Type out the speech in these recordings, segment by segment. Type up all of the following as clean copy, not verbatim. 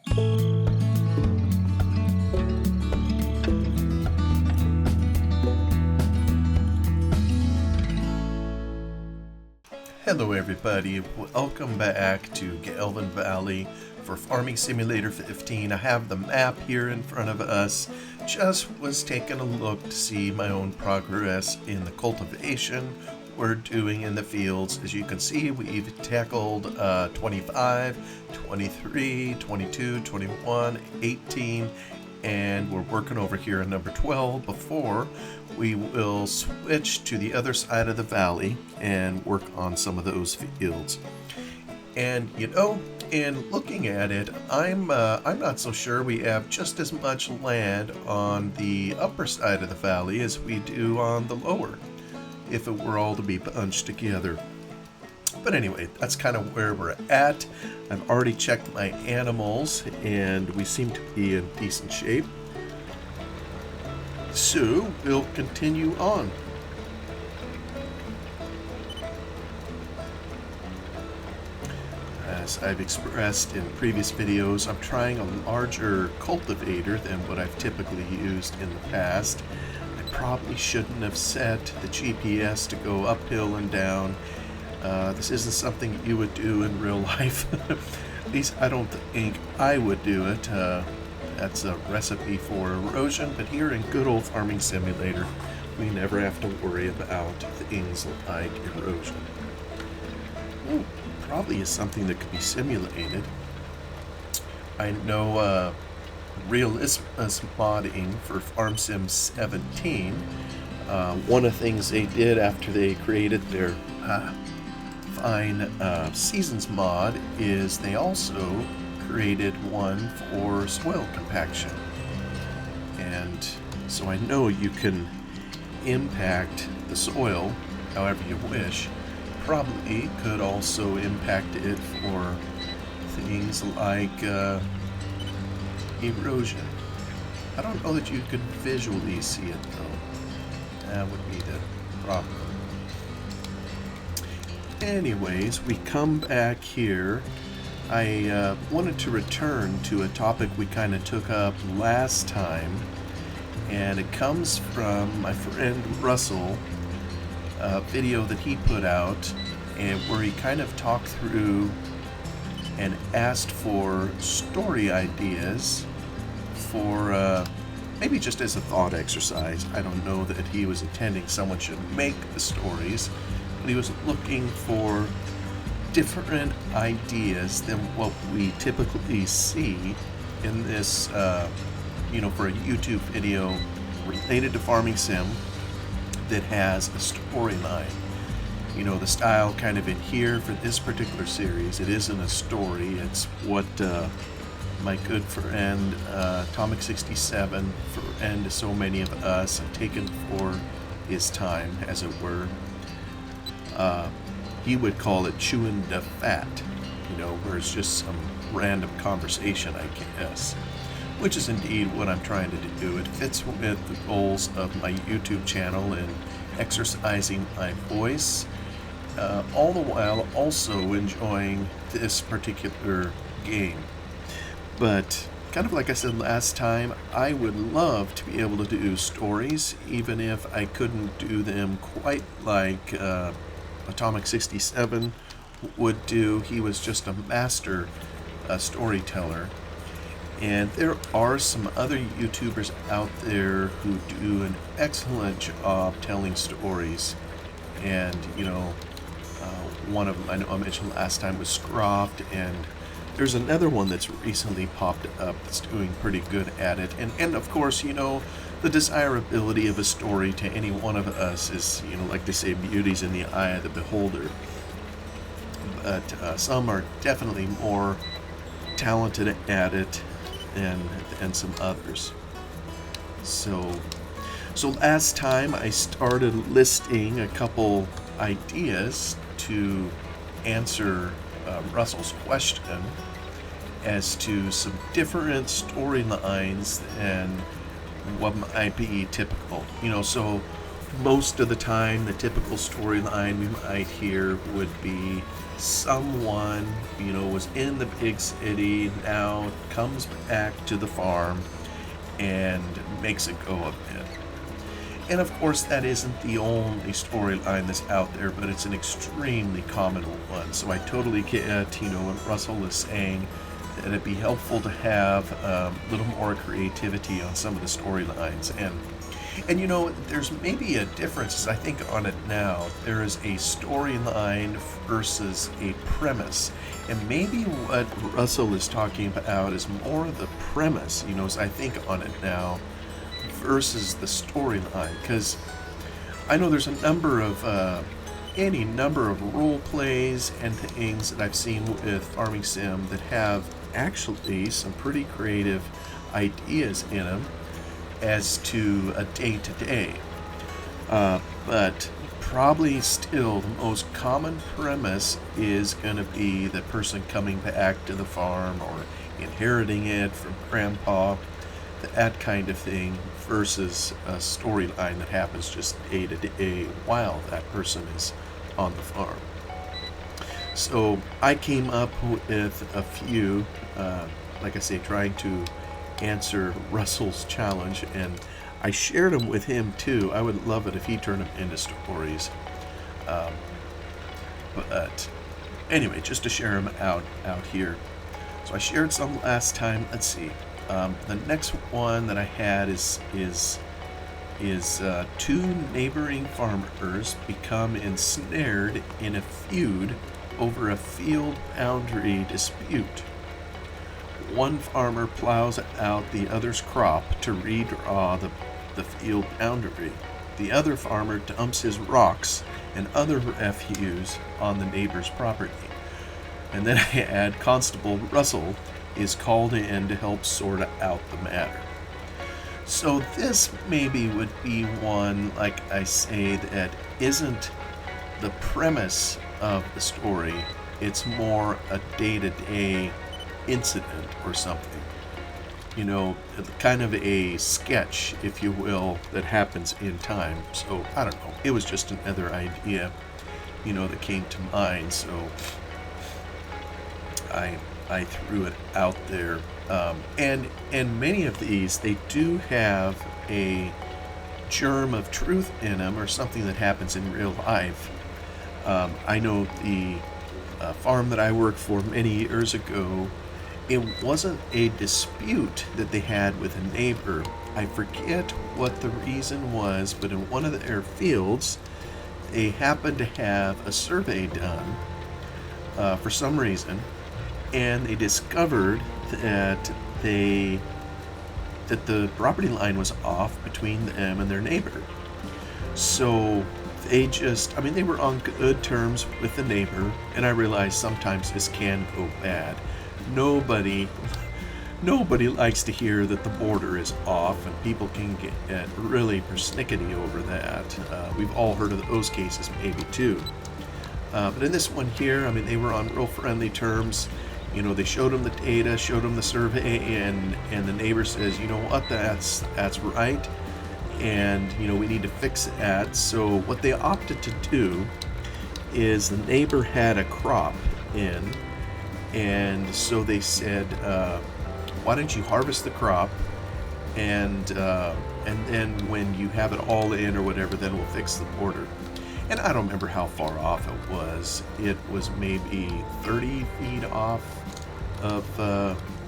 Hello everybody, welcome back to Gelvin Valley for Farming Simulator 15. I have the map here in front of us. Just was taking a look to see my own progress in the cultivation we're doing in the fields. As you can see, we've tackled 25, 23, 22, 21, 18, and we're working over here at number 12 before we will switch to the other side of the valley and work on some of those fields. And you know, in looking at it, I'm not so sure we have just as much land on the upper side of the valley as we do on the lower, if it were all to be bunched together. But anyway, that's kind of where we're at. I've already checked my animals and we seem to be in decent shape. So we'll continue on. As I've expressed in previous videos, I'm trying a larger cultivator than what I've typically used in the past. I probably shouldn't have set the GPS to go uphill and down. This isn't something you would do in real life. At least I don't think I would do it. That's a recipe for erosion, but here in good old Farming Simulator, we never have to worry about things like erosion. Ooh, probably is something that could be simulated. I know realism modding for Farm Sim 17. One of the things they did after they created their fine seasons mod is they also created one for soil compaction. And so I know you can impact the soil however you wish. Probably could also impact it for things like erosion. I don't know that you could visually see it though. That would be the problem. Anyways, we come back here. I wanted to return to a topic we kind of took up last time, and it comes from my friend Russell, a video that he put out, and where he kind of talked through and asked for story ideas for maybe just as a thought exercise. I don't know that he was intending someone should make the stories, but he was looking for different ideas than what we typically see in this, for a YouTube video related to Farming Sim that has a storyline. You know, the style kind of in here for this particular series, it isn't a story, it's what my good friend Atomic 67, friend to so many of us, have taken for his time, as it were. He would call it chewing the fat, where it's just some random conversation, I guess, which is indeed what I'm trying to do. It fits with the goals of my YouTube channel and exercising my voice, all the while also enjoying this particular game. But kind of like I said last time, I would love to be able to do stories, even if I couldn't do them quite like Atomic 67 would do. He was just a master storyteller. And there are some other YouTubers out there who do an excellent job telling stories. And, one of them I know I mentioned last time was Scroft, and there's another one that's recently popped up that's doing pretty good at it. And of course, the desirability of a story to any one of us is, like they say, beauty's in the eye of the beholder. But some are definitely more talented at it than some others. So last time I started listing a couple ideas to answer Russell's question as to some different storylines than what might be typical. So most of the time the typical storyline we might hear would be someone, was in the big city, now comes back to the farm and makes a go of it. And of course, that isn't the only storyline that's out there, but it's an extremely common one. So I totally get, what Russell is saying, that it'd be helpful to have a little more creativity on some of the storylines. And there's maybe a difference, I think, on it now. There is a storyline versus a premise. And maybe what Russell is talking about is more of the premise, as I think on it now, versus the storyline. Because I know there's any number of role plays and things that I've seen with Farming Sim that have actually some pretty creative ideas in them as to a day-to-day. But probably still the most common premise is going to be the person coming back to the farm or inheriting it from grandpa, that kind of thing, versus a storyline that happens just day to day while that person is on the farm. So I came up with a few, like I say, trying to answer Russell's challenge, and I shared them with him too. I would love it if he turned them into stories. But anyway, just to share them out here. So I shared some last time. Let's see. The next one that I had is two neighboring farmers become ensnared in a feud over a field boundary dispute. One farmer plows out the other's crop to redraw the field boundary. The other farmer dumps his rocks and other refuse on the neighbor's property. And then I add Constable Russell is called in to help sort out the matter. So this maybe would be one, like I say, that isn't the premise of the story. It's more a day-to-day incident or something. Kind of a sketch, if you will, that happens in time. So, I don't know. It was just another idea, that came to mind. So I threw it out there. And many of these, they do have a germ of truth in them, or something that happens in real life. I know the farm that I worked for many years ago, it wasn't a dispute that they had with a neighbor. I forget what the reason was, but in one of their fields, they happened to have a survey done for some reason, and they discovered that the property line was off between them and their neighbor. So they were on good terms with the neighbor, and I realize sometimes this can go bad. Nobody likes to hear that the border is off, and people can get really persnickety over that. We've all heard of those cases maybe too. But in this one here, they were on real friendly terms. They showed them the data, showed them the survey, and the neighbor says, you know what, that's right, and we need to fix that. So what they opted to do is the neighbor had a crop in, and so they said, why don't you harvest the crop, and then when you have it all in or whatever, then we'll fix the border. And I don't remember how far off it was. It was maybe 30 feet off of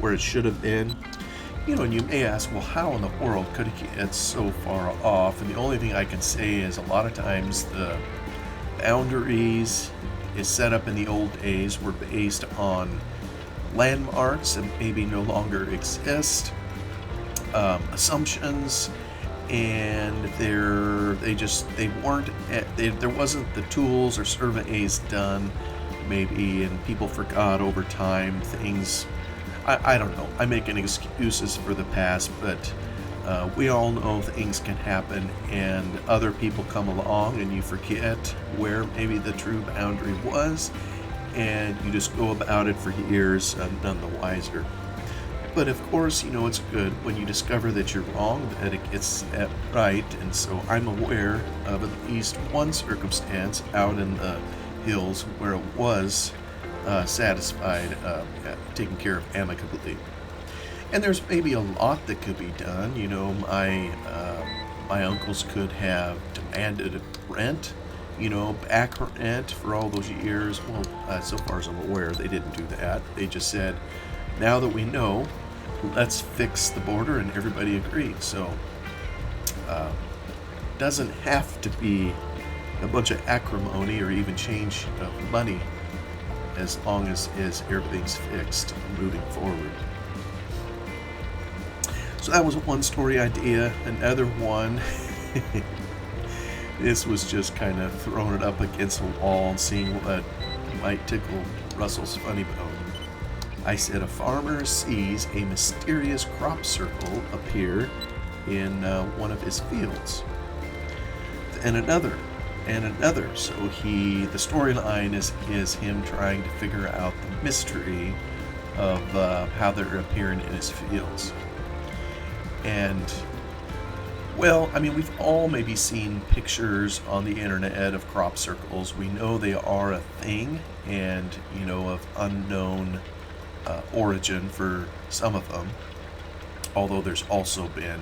where it should have been. And you may ask, well, how in the world could it get so far off? And the only thing I can say is a lot of times the boundaries is set up in the old days were based on landmarks that maybe no longer exist, assumptions, and there wasn't the tools or surveys done maybe, and people forgot over time things. I don't know, I'm making excuses for the past, but we all know things can happen, and other people come along and you forget where maybe the true boundary was, and you just go about it for years, none the wiser. But of course, it's good when you discover that you're wrong, that it gets set right. And so I'm aware of at least one circumstance out in the hills where it was satisfied, taken care of amicably. And there's maybe a lot that could be done. You know, my uncles could have demanded rent, you know, back rent for all those years. Well, so far as I'm aware, they didn't do that. They just said, now that we know, let's fix the border, and everybody agreed. So, doesn't have to be a bunch of acrimony or even change of money as long as everything's fixed moving forward. So that was one story idea. Another one, this was just kind of throwing it up against a wall and seeing what might tickle Russell's funny bone. I said a farmer sees a mysterious crop circle appear in one of his fields. And another. So the storyline is him trying to figure out the mystery of how they're appearing in his fields. And, well, I mean, we've all maybe seen pictures on the internet of crop circles. We know they are a thing, and, you know, of unknown origin for some of them. Although there's also been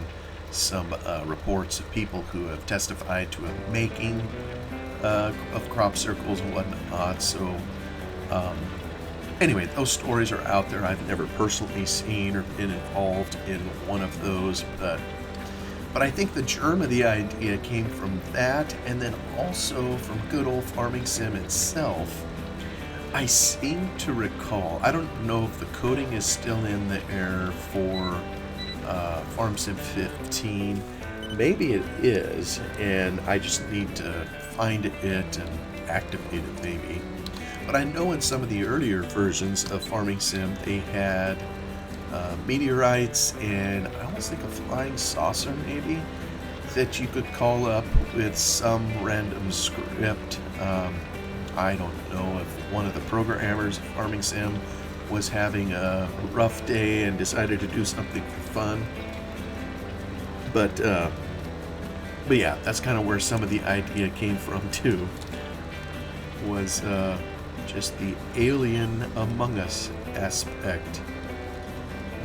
some reports of people who have testified to a making of crop circles and whatnot. So, anyway, those stories are out there. I've never personally seen or been involved in one of those, but I think the germ of the idea came from that, and then also from good old Farming Sim itself. I seem to recall, I don't know if the coding is still in the air for Farm Sim 15. Maybe it is, and I just need to find it and activate it maybe. But I know in some of the earlier versions of Farming Sim, they had meteorites and I almost think a flying saucer maybe that you could call up with some random script. I don't know if one of the programmers of Farming Sim was having a rough day and decided to do something for fun. But yeah, that's kind of where some of the idea came from too. Was just the alien among us aspect.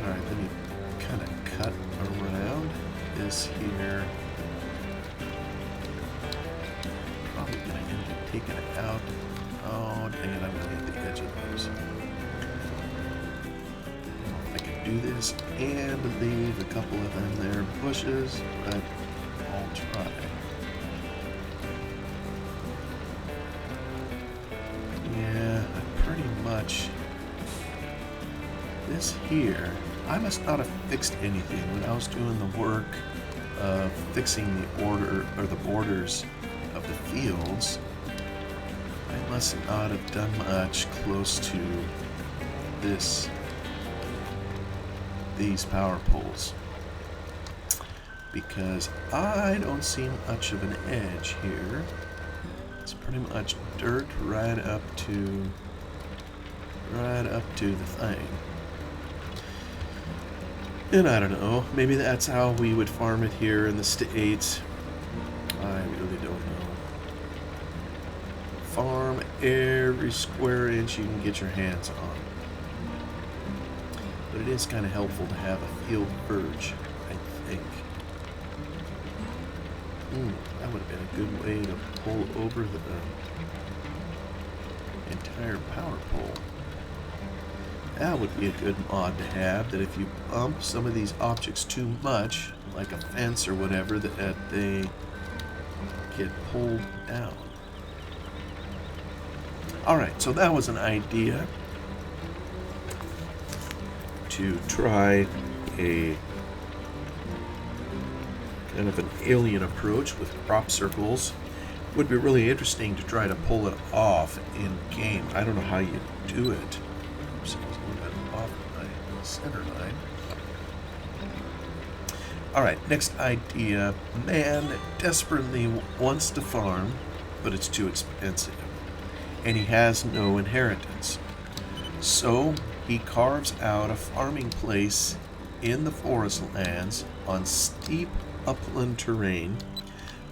Alright, let me kind of cut around this here. Probably going to end up taking it out. Oh, dang it, I'm going to hit the edge of those. I can do this and leave a couple of them there bushes, but I'll try. Yeah, pretty much. This here, I must not have fixed anything when I was doing the work of fixing the order or the borders of the fields. I must not have done much close to these power poles, because I don't see much of an edge here. It's pretty much dirt right up to the thing. And I don't know, maybe that's how we would farm it here in the States. I really don't know. Farm every square inch you can get your hands on. But it is kind of helpful to have a field verge, I think. That would have been a good way to pull over the entire power pole. That would be a good mod to have, that if you bump some of these objects too much, like a fence or whatever, that they get pulled down. Alright, so that was an idea to try a kind of an alien approach with crop circles. Would be really interesting to try to pull it off in game. I don't know how you do it. So I was a little bit off my center line. Alright, next idea. Man desperately wants to farm, but it's too expensive. And he has no inheritance. So he carves out a farming place in the forest lands on steep upland terrain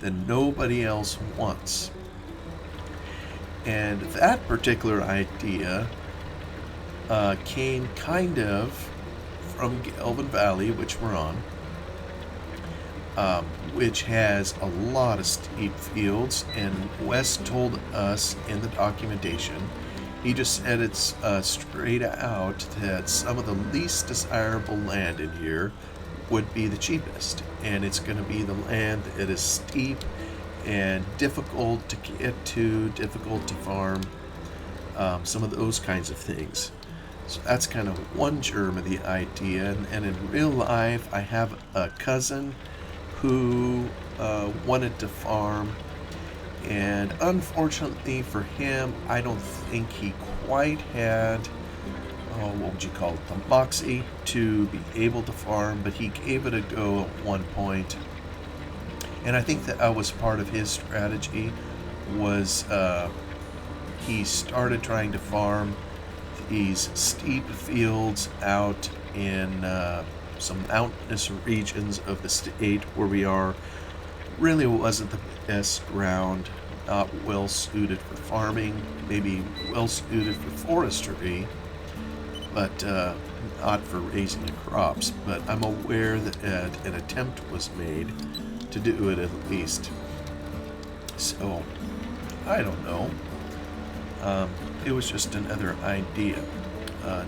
that nobody else wants. And that particular idea came kind of from Gelvin Valley, which we're on, which has a lot of steep fields, and Wes told us in the documentation, he just said it's straight out that some of the least desirable land in here would be the cheapest, and it's going to be the land that is steep and difficult to get to, difficult to farm, some of those kinds of things. So that's kind of one germ of the idea. And in real life, I have a cousin who wanted to farm, and unfortunately for him, I don't think he quite had, what would you call it, the moxie to be able to farm, but he gave it a go at one point. And I think that was part of his strategy, was he started trying to farm these steep fields out in some mountainous regions of the state where we are. Really wasn't the best ground, not well suited for farming, maybe well suited for forestry, but not for raising crops. But I'm aware that an attempt was made to do it at least. So, I don't know. It was just another idea.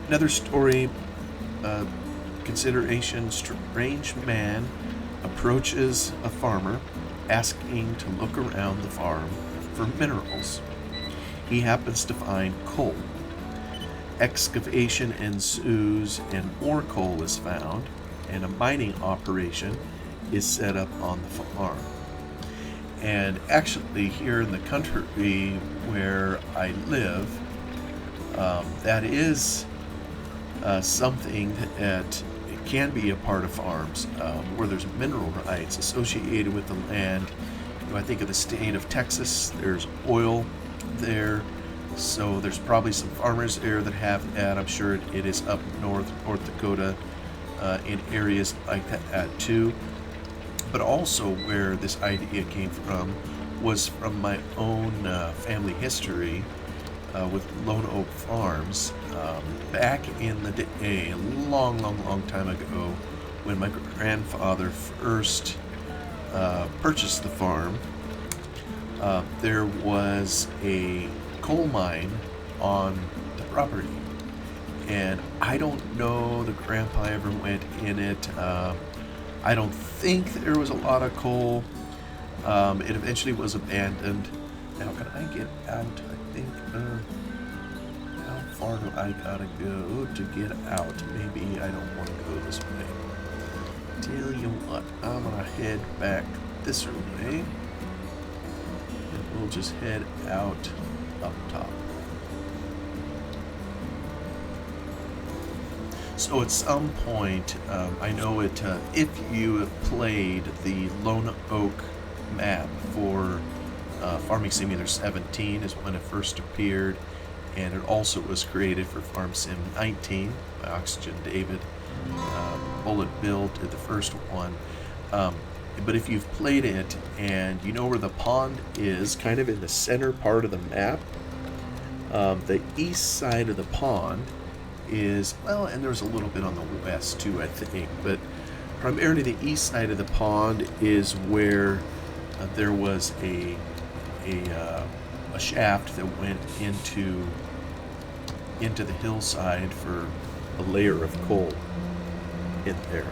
Another story, consideration: strange man approaches a farmer asking to look around the farm for minerals. He happens to find coal. Excavation ensues and more coal is found, and a mining operation is set up on the farm. And actually, here in the country where I live, that is something that it can be a part of farms, where there's mineral rights associated with the land. You know, I think of the state of Texas, there's oil there, so there's probably some farmers there that have that. I'm sure it is up north, North Dakota, in areas like that too. But also where this idea came from was from my own family history with Lone Oak Farms. Back in the day, a long time ago, when my grandfather first purchased the farm, there was a coal mine on the property. And I don't know that Grandpa ever went in it. I don't think there was a lot of coal. It eventually was abandoned. Now, can I get out? I think, how far do I gotta go to get out? Maybe I don't want to go this way. Tell you what, I'm gonna head back this way. And we'll just head out up top. So at some point, I know it, if you have played the Lone Oak map for Farming Simulator 17 is when it first appeared, and it also was created for Farm Sim 19 by Oxygen David. Bullet Bill did the first one. But if you've played it and you know where the pond is, kind of in the center part of the map, the east side of the pond is, well, and there's a little bit on the west too, I think, but primarily the east side of the pond is where there was a shaft that went into the hillside for a layer of coal in there.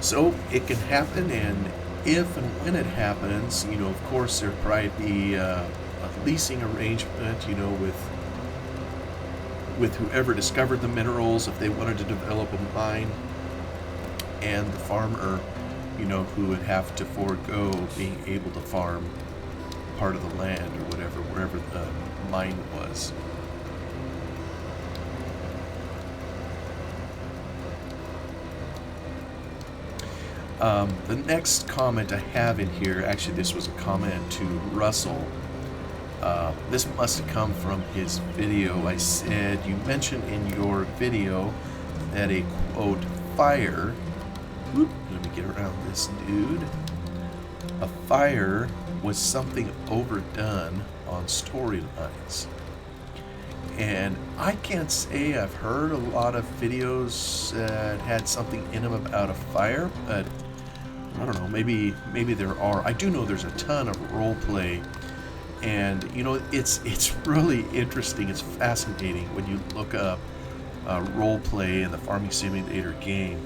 So it can happen, and if and when it happens, you know, of course there'd probably be a leasing arrangement, you know, with whoever discovered the minerals, if they wanted to develop a mine, and the farmer, you know, who would have to forego being able to farm part of the land or whatever, wherever the mine was. The next comment I have in here, actually this was a comment to Russell. This must have come from his video. I said, you mentioned in your video that a, quote, fire, whoop, let me get around this dude, a fire was something overdone on storylines. And I can't say I've heard a lot of videos that had something in them about a fire, but I don't know, maybe there are. I do know there's a ton of role play, and it's really interesting. It's fascinating when you look up role play in the farming simulator game.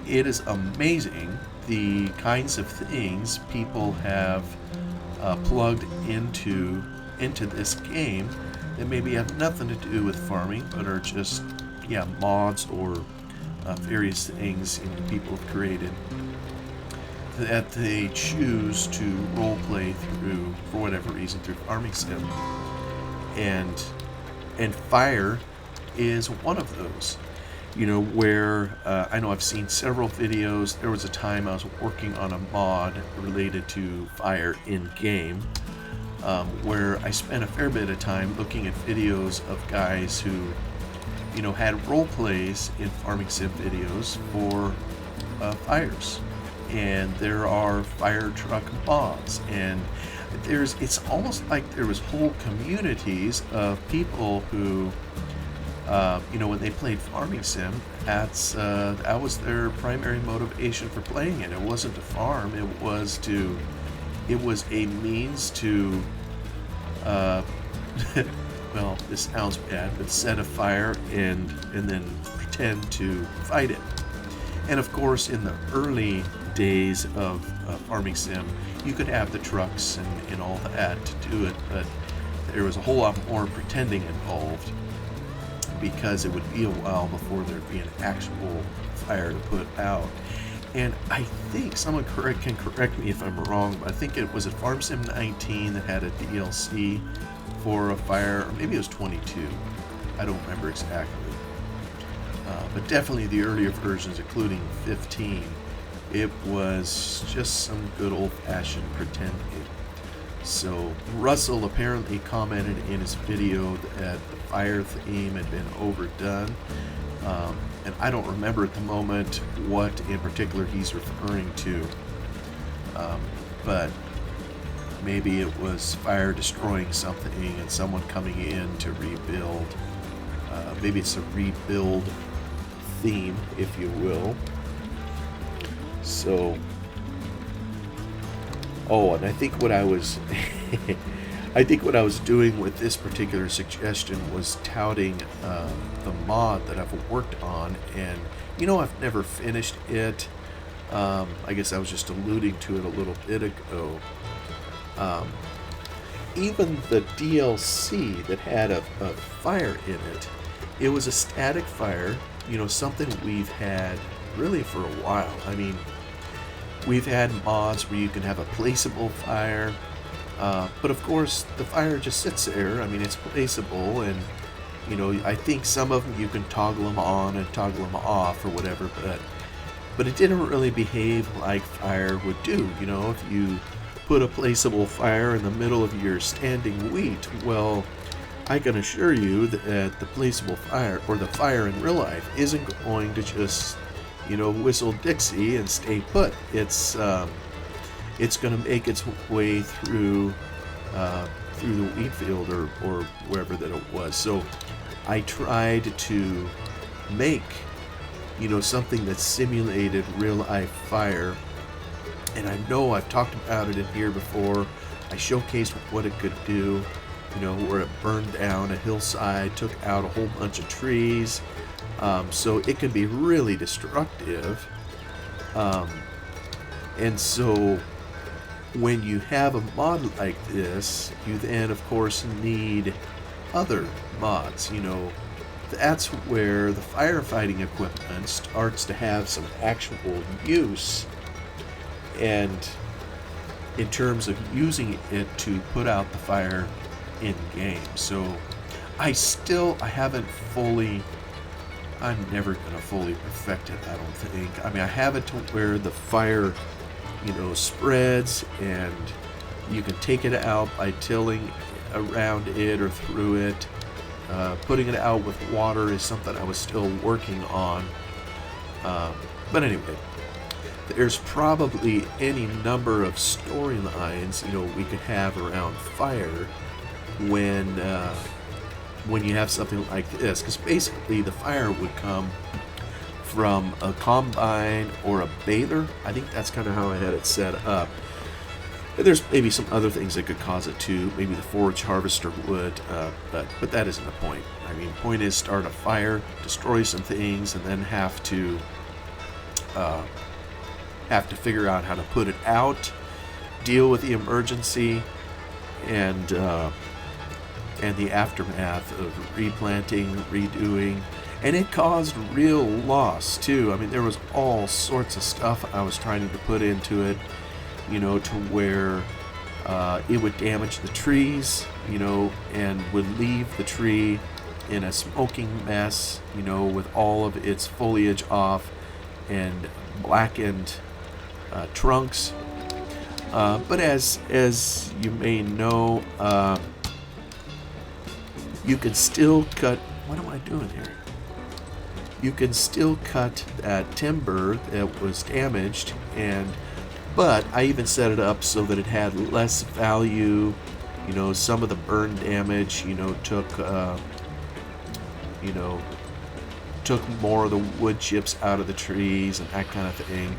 It is amazing the kinds of things people have plugged into this game that maybe have nothing to do with farming, but are just mods or various things people have created that they choose to role play through, for whatever reason, through farming sim. And fire is one of those. Where I know I've seen several videos. There was a time I was working on a mod related to fire in game, where I spent a fair bit of time looking at videos of guys who, had role plays in farming sim videos for fires. And there are fire truck mods, and it's almost like there was whole communities of people who, when they played farming sim, that was their primary motivation for playing it. It wasn't to farm; it was a means to, well, this sounds bad, but set a fire and then pretend to fight it. And of course, in the early days of farming sim, you could have the trucks and all that to do it, but there was a whole lot more pretending involved, because it would be a while before there'd be an actual fire to put out. And I think someone can correct me if I'm wrong, but I think it was at Farm Sim 19 that had a DLC for a fire, or maybe it was 22. I don't remember exactly. But definitely the earlier versions, including 15, it was just some good old-fashioned pretending. So Russell apparently commented in his video that the fire theme had been overdone, and I don't remember at the moment what in particular he's referring to, but maybe it was fire destroying something and someone coming in to rebuild. Maybe it's a rebuild theme, if you will. So, and I think what I was doing with this particular suggestion was touting the mod that I've worked on, and I've never finished it. I guess I was just alluding to it a little bit ago. Even the DLC that had a fire in it, it was a static fire, something we've had really for a while. I mean, we've had mods where you can have a placeable fire, but of course the fire just sits there. I mean, it's placeable, and I think some of them you can toggle them on and toggle them off or whatever, but it didn't really behave like fire would do. If you put a placeable fire in the middle of your standing wheat, well, I can assure you that the placeable fire, or the fire in real life, isn't going to just whistle Dixie and stay put. It's going to make its way through the wheat field or wherever that it was. So I tried to make something that simulated real life fire, and I know I've talked about it in here before. I showcased what it could do, where it burned down a hillside, took out a whole bunch of trees. So it can be really destructive. And so when you have a mod like this, you then of course need other mods. That's where the firefighting equipment starts to have some actual use, and in terms of using it to put out the fire in game. So I'm never gonna fully perfect it, I don't think. I mean, I have it to where the fire spreads, and you can take it out by tilling around it or through it. Putting it out with water is something I was still working on. But anyway, there's probably any number of storylines we could have around fire when when you have something like this, because basically the fire would come from a combine or a baler. I think that's kind of how I had it set up. There's maybe some other things that could cause it too. Maybe the forage harvester would, but that isn't the point. I mean, the point is start a fire, destroy some things, and then have to figure out how to put it out, deal with the emergency, and the aftermath of replanting, redoing. And it caused real loss too. I mean, there was all sorts of stuff I was trying to put into it, you know, to where it would damage the trees, you know, and would leave the tree in a smoking mess, you know, with all of its foliage off and blackened trunks. But as you may know, you can still cut. What am I doing here? You can still cut that timber that was damaged, but I even set it up so that it had less value. You know, some of the burn damage, you know, took more of the wood chips out of the trees and that kind of thing.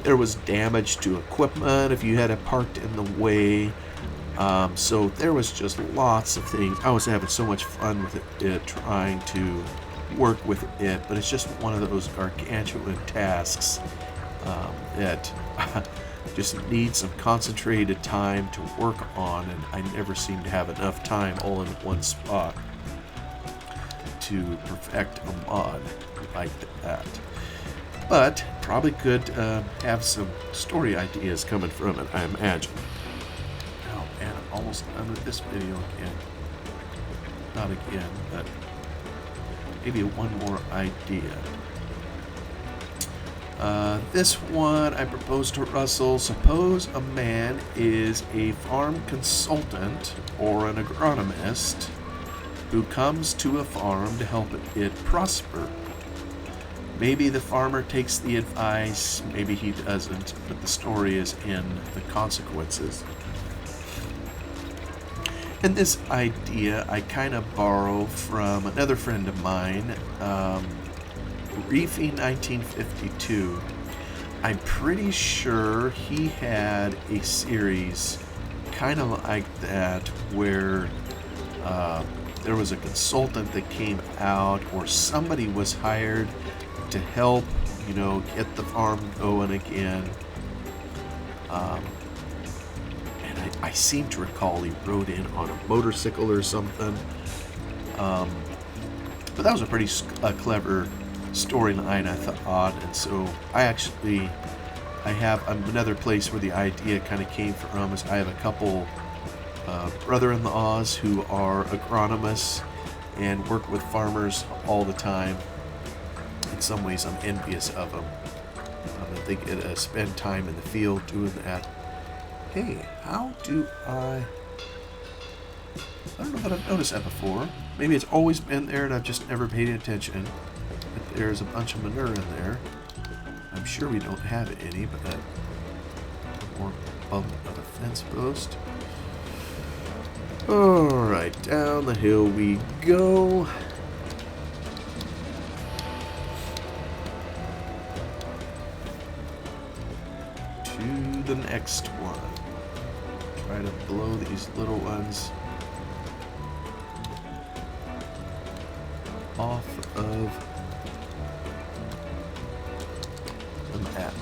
There was damage to equipment if you had it parked in the way. So there was just lots of things. I was having so much fun with it trying to work with it, but it's just one of those gargantuan tasks that just need some concentrated time to work on, and I never seem to have enough time all in one spot to perfect a mod like that. But probably could have some story ideas coming from it, I imagine. Oh man, I'm almost done with this video again. Not again, but maybe one more idea. This one I proposed to Russell. Suppose a man is a farm consultant or an agronomist who comes to a farm to help it prosper. Maybe the farmer takes the advice, maybe he doesn't, but the story is in the consequences. And this idea I kind of borrow from another friend of mine, Reefy 1952. I'm pretty sure he had a series kind of like that where there was a consultant that came out, or somebody was hired to help, you know, get the farm going again. And I seem to recall he rode in on a motorcycle or something. But that was a pretty clever storyline, I thought. And so I have another place where the idea kind of came from is I have a couple brother-in-laws who are agronomists and work with farmers all the time. In some ways, I'm envious of them. They get to spend time in the field doing that. Hey, how do I don't know that I've noticed that before. Maybe it's always been there and I've just never paid attention. But there's a bunch of manure in there. I'm sure we don't have any, but that more bump of a fence post. Alright, down the hill we go. To the next one. Try to blow these little ones off of the map.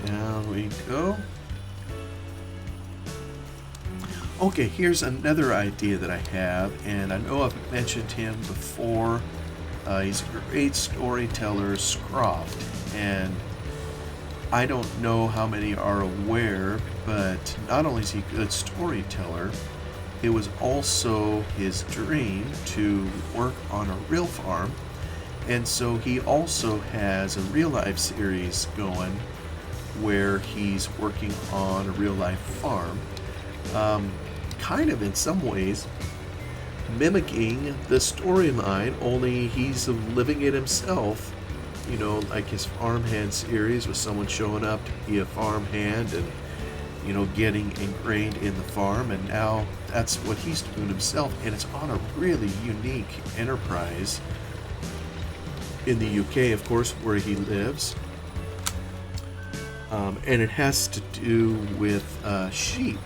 Down we go. Okay, here's another idea that I have, and I know I've mentioned him before. He's a great storyteller, Scroft, and I don't know how many are aware, but not only is he a good storyteller, it was also his dream to work on a real farm, and so he also has a real life series going where he's working on a real life farm. Kind of in some ways mimicking the storyline, only he's living it himself. You know, like his farmhand series with someone showing up to be a farmhand and, you know, getting ingrained in the farm, and now that's what he's doing himself, and it's on a really unique enterprise in the UK, of course, where he lives. And it has to do with sheep.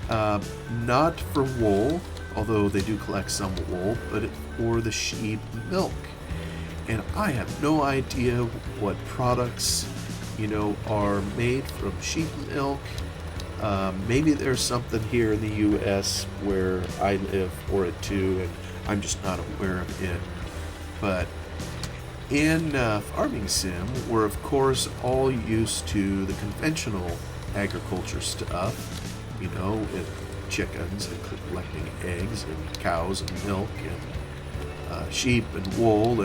Not for wool, although they do collect some wool, but for the sheep milk. And I have no idea what products, you know, are made from sheep milk. Maybe there's something here in the US where I live for it too, and I'm just not aware of it. But in Farming Sim, we're of course all used to the conventional agriculture stuff, you know, with chickens and collecting eggs and cows and milk and sheep and wool,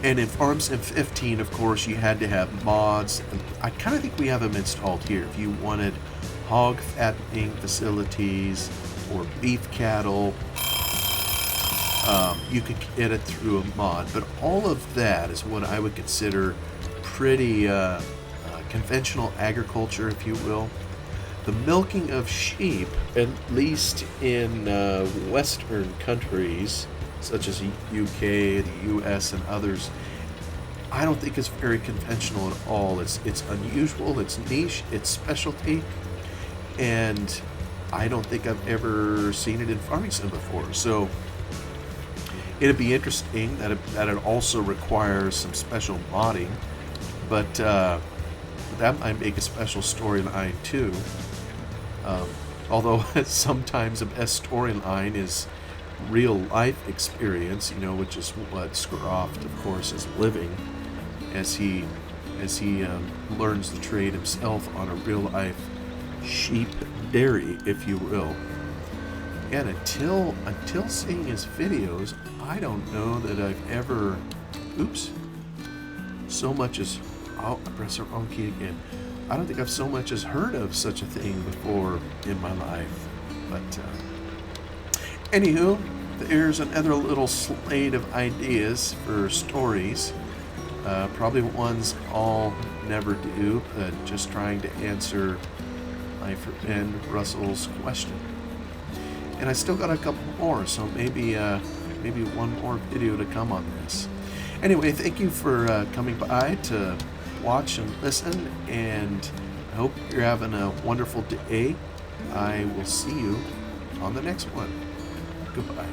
and in Farm Sim 15, of course, you had to have mods. And I kind of think we have them installed here. If you wanted hog fattening facilities or beef cattle, you could get it through a mod. But all of that is what I would consider pretty conventional agriculture, if you will. The milking of sheep, at least in Western countries, such as the UK, the US, and others, I don't think it's very conventional at all. It's unusual, it's niche, it's specialty, and I don't think I've ever seen it in Farming Sim before. So it'd be interesting that it also requires some special modding, but that might make a special storyline too. Although sometimes the best storyline is real life experience, you know, which is what Scroft, of course, is living as he learns the trade himself on a real life sheep dairy, if you will. And until seeing his videos, I don't know that I've ever, so much as, oh, I pressed the wrong key again. I don't think I've so much as heard of such a thing before in my life. But anywho, there's another little slate of ideas for stories. Probably ones I'll never do, but just trying to answer my friend Russell's question. And I still got a couple more, so maybe one more video to come on this. Anyway, thank you for coming by to watch and listen, and I hope you're having a wonderful day. I will see you on the next one. Goodbye.